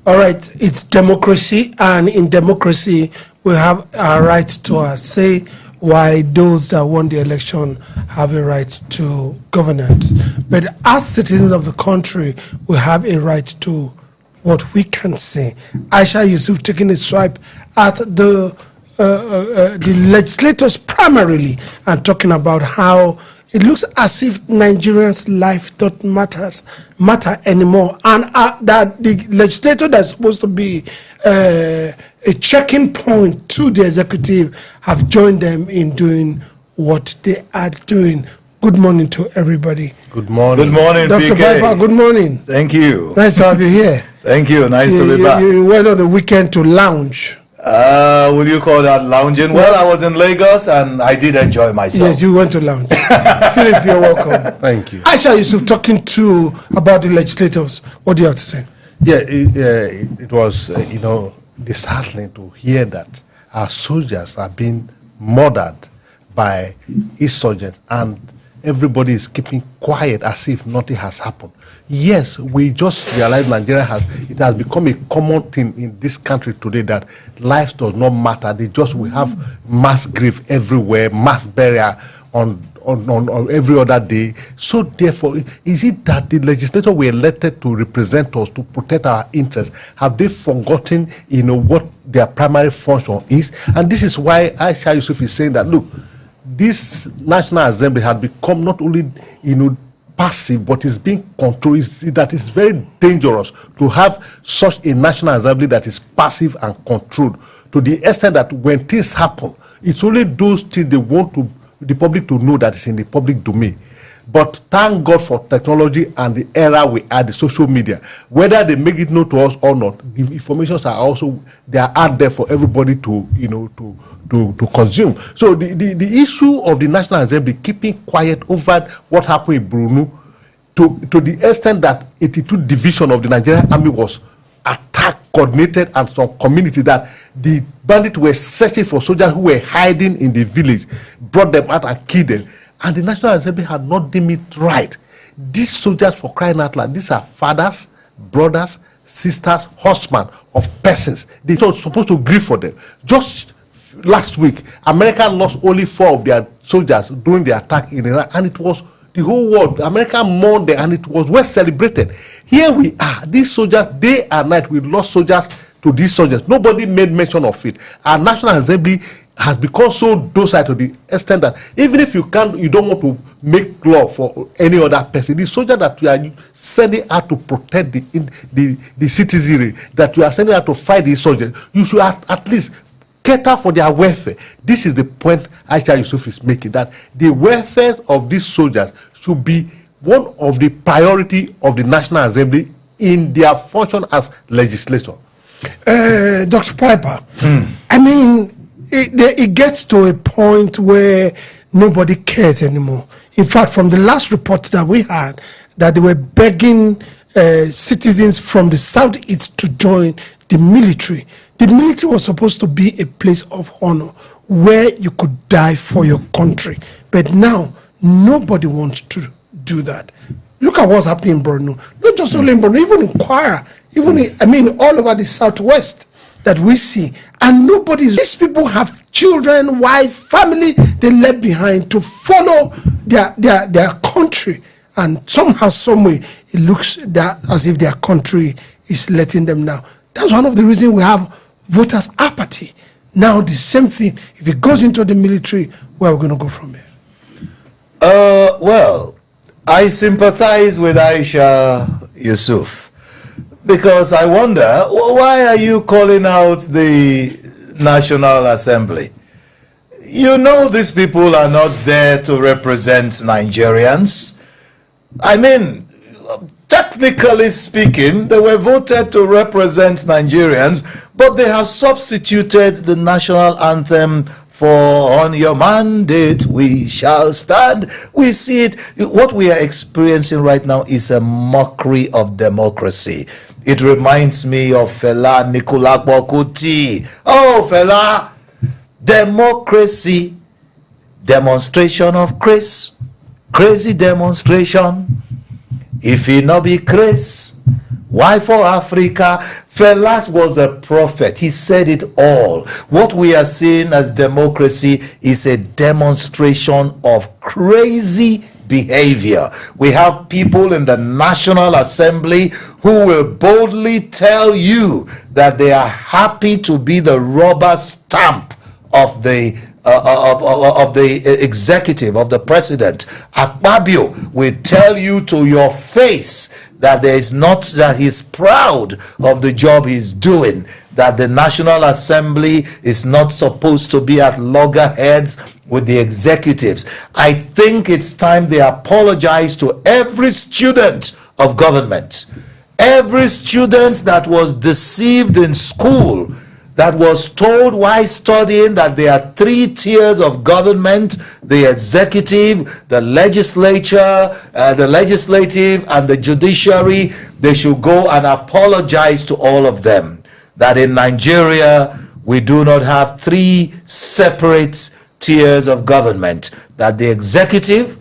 All right, it's democracy, and in democracy, we have a right to say why those that won the election have a right to governance. But as citizens of the country, we have a right to what we can say. Aisha Yesufu taking a swipe at the legislators primarily and talking about how it looks as if Nigerians' life don't matter anymore, and that the legislator that's supposed to be a checking point to the executive have joined them in doing what they are doing. Good morning to everybody. Good morning. Good morning, Dr. PK. Piper, good morning. Thank you. Nice to have you here. Thank you. Nice to be back. You went on the weekend to lounge. Will you call that lounging? Well, I was in Lagos and I did enjoy myself. Yes, you went to lounge. Philip, you're welcome. Thank you. Aisha Yesufu talking about the legislators. What do you have to say? Yeah, it was, disheartening to hear that our soldiers are being murdered by insurgents and everybody is keeping quiet as if nothing has happened. Yes, we just realized Nigeria it has become a common thing in this country today that life does not matter. We have mass grief everywhere, mass burial on every other day. So therefore, is it that the legislators were elected to represent us, to protect our interests? Have they forgotten, what their primary function is? And this is why Aisha Yesufu is saying that, look, this National Assembly had become not only, passive, but is being controlled. That is very dangerous to have such a National Assembly that is passive and controlled to the extent that when things happen, it's only those things they want the public to know that is in the public domain. But thank God for technology and the era we are, the social media. Whether they make it known to us or not, the informations are also, they are out there for everybody to consume. So the issue of the National Assembly keeping quiet over what happened in Brunei to the extent that 82 division of the Nigerian army was attacked, coordinated, and some community that the bandits were searching for soldiers who were hiding in the village, brought them out and killed them. And the National Assembly had not deemed it right. These soldiers, for crying out loud, these are fathers, brothers, sisters, husbands of persons. They were supposed to grieve for them. Just last week, America lost only 4 of their soldiers during the attack in Iraq, and it was the whole world. America mourned them, and it was well celebrated. Here we are, these soldiers, day and night, we lost soldiers to these soldiers. Nobody made mention of it. Our National Assembly has become so docile to the extent that even if you don't want to make law for any other person, the soldier that you are sending out to protect the citizenry, that you are sending out to fight the soldiers, you should at least cater for their welfare. This is the point Aisha Yesufu is making, that the welfare of these soldiers should be one of the priority of the National Assembly in their function as legislator. Dr. Piper, I mean, it gets to a point where nobody cares anymore. In fact, from the last report that we had, that they were begging citizens from the southeast to join the military. The military was supposed to be a place of honor where you could die for your country. But now, nobody wants to do that. Look at what's happening in Borno. Not just only in Borno, even in Kwara, all over the southwest that we see. And these people have children, wife, family they left behind to follow their country. And somehow, some way, it looks as if their country is letting them down. That's one of the reasons we have voters' apathy. Now the same thing, if it goes into the military, where are we going to go from here? Well, I sympathize with Aisha Yesufu because I wonder, why are you calling out the National Assembly? You know these people are not there to represent Nigerians. I mean, technically speaking, they were voted to represent Nigerians, but they have substituted the national anthem for "On Your Mandate We Shall Stand." We see it. What we are experiencing right now is a mockery of democracy. It reminds me of Fela Anikulapo Kuti. Oh, Fela, democracy, demonstration of crazy demonstration. If it not be craze, Why for Africa? Felas was a prophet. He said it all. What we are seeing as democracy is a demonstration of crazy behavior. We have people in the National Assembly who will boldly tell you that they are happy to be the rubber stamp of the executive, of the president. Akpabio will tell you to your face that that he's proud of the job he's doing, that the National Assembly is not supposed to be at loggerheads with the executives. I think it's time they apologize to every student of government, every student that was deceived in school, that was told while studying that there are 3 tiers of government: the executive, the legislature, the legislative, and the judiciary. They should go and apologize to all of them that in Nigeria we do not have 3 separate tiers of government, that the executive,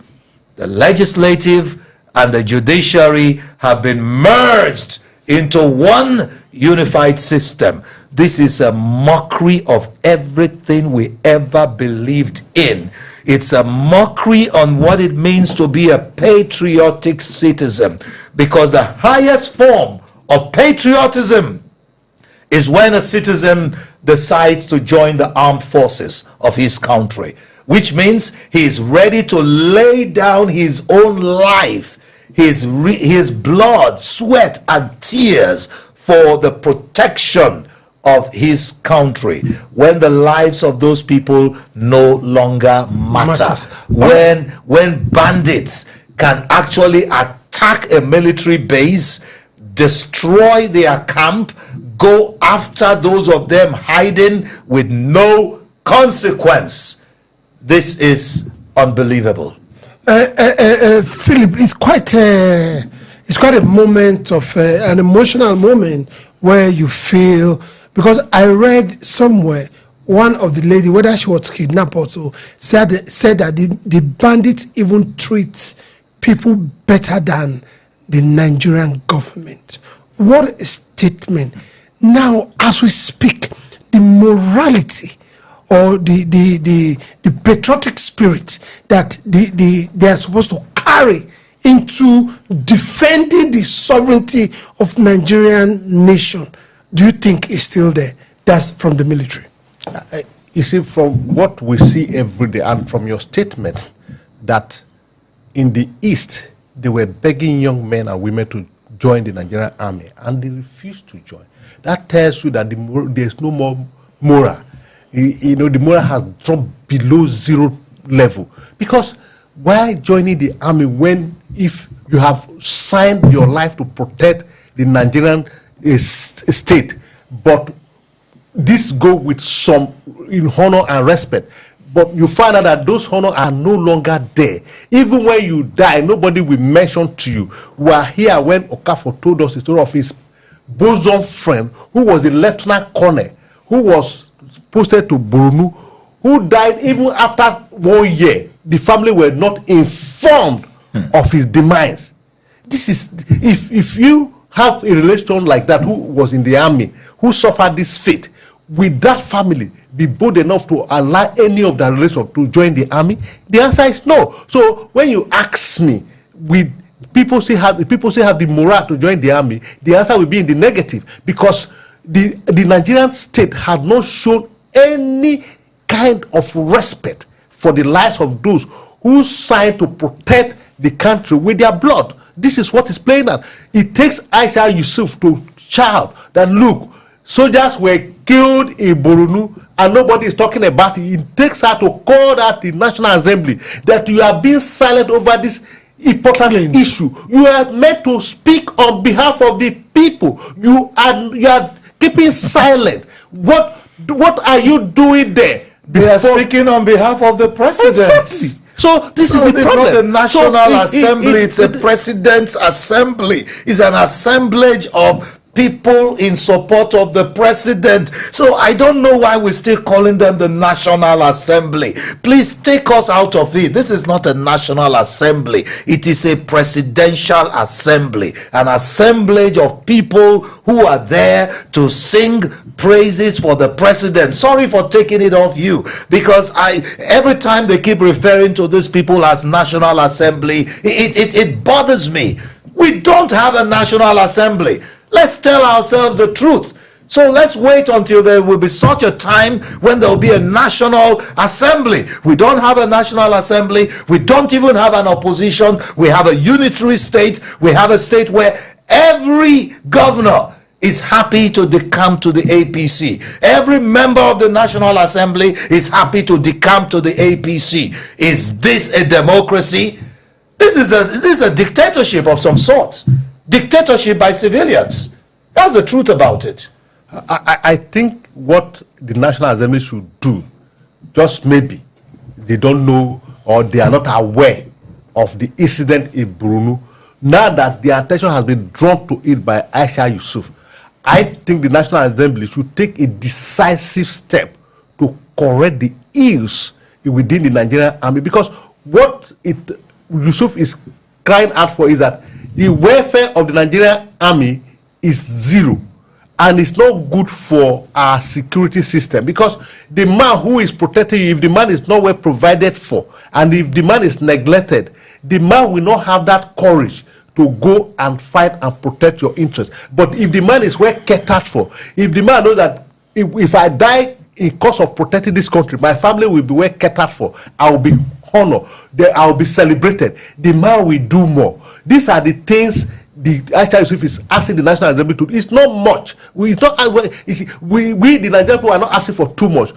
the legislative, and the judiciary have been merged into one unified system. This is a mockery of everything we ever believed in. It's a mockery on what it means to be a patriotic citizen, because the highest form of patriotism is when a citizen decides to join the armed forces of his country, which means he is ready to lay down his own life, his blood, sweat, and tears for the protection of his country, when the lives of those people no longer matter. When bandits can actually attack a military base, destroy their camp, go after those of them hiding with no consequence. This is unbelievable. Philip, it's quite a moment of an emotional moment where you feel, because I read somewhere one of the lady, whether she was kidnapped or so, said that the bandits even treat people better than the Nigerian government. What a statement. Now, as we speak, the morality or the patriotic spirit that they are supposed to carry into defending the sovereignty of Nigerian nation, do you think is still there? That's from the military. You see, from what we see every day, and from your statement, that in the East, they were begging young men and women to join the Nigerian army, and they refused to join. That tells you that there's no more moral. The moral has dropped below zero level. Because why joining the army when, if you have signed your life to protect the Nigerian state, but this go with some in honor and respect, but you find out that those honor are no longer there. Even when you die, nobody will mention to you. We are here when Okafor told us the story of his bosom friend, who was a lieutenant colonel, who was posted to Bornu, who died even after 1 year. The family were not informed of his demise. This is, if you have a relation like that who was in the army, who suffered this fate, will that family be bold enough to allow any of their relation to join the army? The answer is no. So when you ask me, will people still have the morale to join the army? The answer will be in the negative, because the Nigerian state has not shown any kind of respect for the lives of those who signed to protect the country with their blood. This is what is playing out. It takes Aisha Yesufu to shout that, look, soldiers were killed in Bornu and nobody is talking about it. It takes her to call out the National Assembly that you are being silent over this important issue. You are meant to speak on behalf of the people. You are keeping silent. What are you doing there? They are speaking on behalf of the president. Exactly. So this is the it's problem. not a national assembly, it's a president's assembly. It's an assemblage of people in support of the president. So I don't know why we're still calling them the National Assembly. Please take us out of it. This is not a National Assembly. It is a presidential assembly, an assemblage of people who are there to sing praises for the president. Sorry for taking it off you, because every time they keep referring to these people as National Assembly, it bothers me. We don't have a National Assembly. Let's tell ourselves the truth. So let's wait until there will be such a time when there will be a National Assembly. We don't have a National Assembly. We don't even have an opposition. We have a unitary state. We have a state where every governor is happy to decamp to the APC. Every member of the National Assembly is happy to decamp to the APC. Is this a democracy? This is a dictatorship of some sort. Dictatorship by civilians. That's the truth about it. I think what the National Assembly should do, just maybe they don't know or they are not aware of the incident in Brunu. Now that the attention has been drawn to it by Aisha Yesufu, I think the National Assembly should take a decisive step to correct the ills within the Nigerian army, because what Yusuf is crying out for is that the welfare of the Nigerian army is zero, and it's not good for our security system, because the man who is protecting you, if the man is not well provided for, and if the man is neglected, the man will not have that courage to go and fight and protect your interests. But if the man is well catered for, if the man knows that if I die in cause of protecting this country, my family will be well catered for, I will be honored, I will be celebrated, the man will do more. These are the things the Aisha Yesufu is asking the National Assembly to do. It's not much. We the Nigerian people are not asking for too much.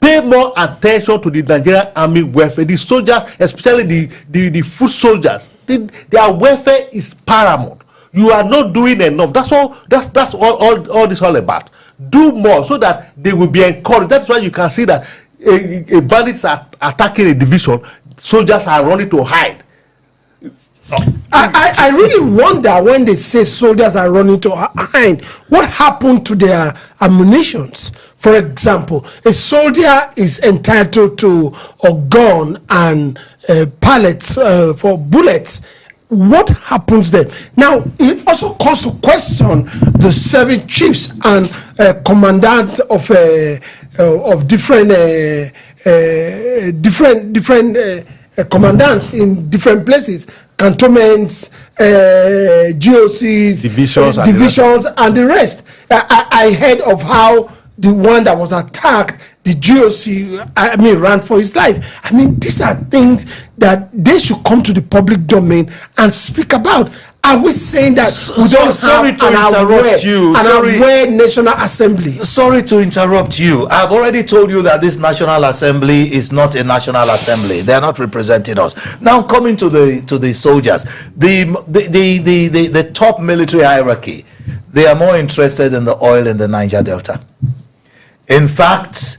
Pay more attention to the Nigerian army welfare. The soldiers, especially the foot soldiers, their welfare is paramount. You are not doing enough. That's all. That's all this all about. Do more so that they will be encouraged. That's why you can see that a bandits are attacking a division, soldiers are running to hide. I really wonder, when they say soldiers are running to hide, what happened to their ammunitions? For example, a soldier is entitled to a gun and pallets for bullets. What happens then? Now, it also calls to question the 7 chiefs and commandant of different commandants in different places, cantonments, GOCs, divisions, and the rest. I heard of how the one that was attacked, the GOC, ran for his life. These are things that they should come to the public domain and speak about. Are we saying that we don't have an aware National Assembly? Sorry to interrupt you. I've already told you that this National Assembly is not a National Assembly. They are not representing us. Now, coming to the soldiers, the top military hierarchy, they are more interested in the oil in the Niger Delta. In fact,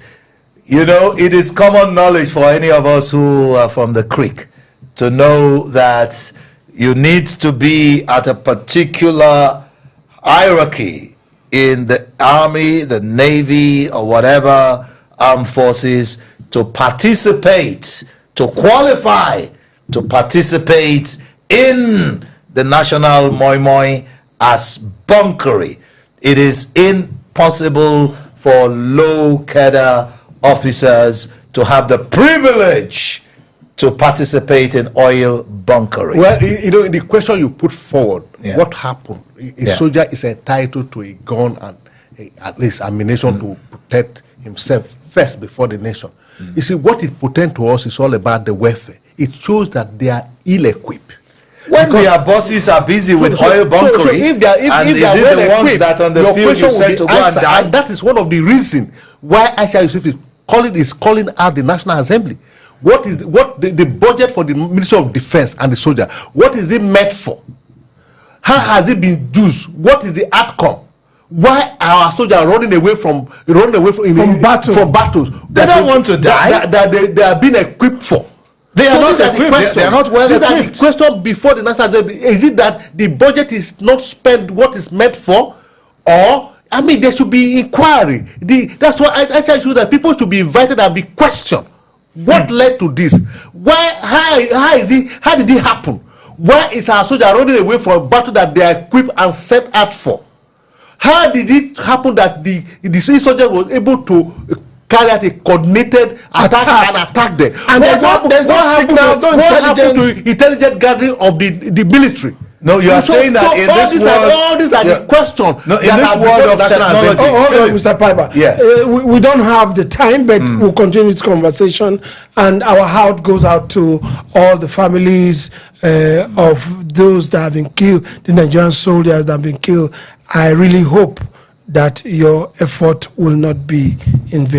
it is common knowledge for any of us who are from the creek to know that you need to be at a particular hierarchy in the army, the navy, or whatever armed forces to participate, to qualify to participate in the national moi moi as bunkery. It is impossible for low cadre officers to have the privilege to participate in oil bunkering. Well, in the question you put forward, what happened? A soldier is entitled to a gun and at least ammunition to protect himself first before the nation. You see, what it portends to us is all about the welfare. It shows that they are ill-equipped. When their bosses are busy with oil bunkering, if they are the ones that on the field you said to go and die? And that is one of the reasons why Aisha Yesufu is calling out the National Assembly. What the budget for the Ministry of Defense and the soldier? What is it meant for? How has it been used? What is the outcome? Why are our soldiers running away from battles? They don't want to die. That they are being equipped for. They are not equipped. They are not well equipped. These are the question before the National Assembly. Is it that the budget is not spent what is meant for? Or, I mean, there should be inquiry. That's why I tell you that people should be invited and be questioned. What led to this? Why? How is it? How did it happen? Why is our soldier running away from a battle that they are equipped and set out for? How did it happen that the soldier was able to carry out a coordinated attack and attack them? And there's no signal, no happened to intelligent gathering of the military? No, you are saying that in this world, all these are the questions. No, in this world of technology. Hold on, Mr. Piper. Yeah. We don't have the time, but we'll continue this conversation. And our heart goes out to all the families of those that have been killed, the Nigerian soldiers that have been killed. I really hope that your effort will not be in vain.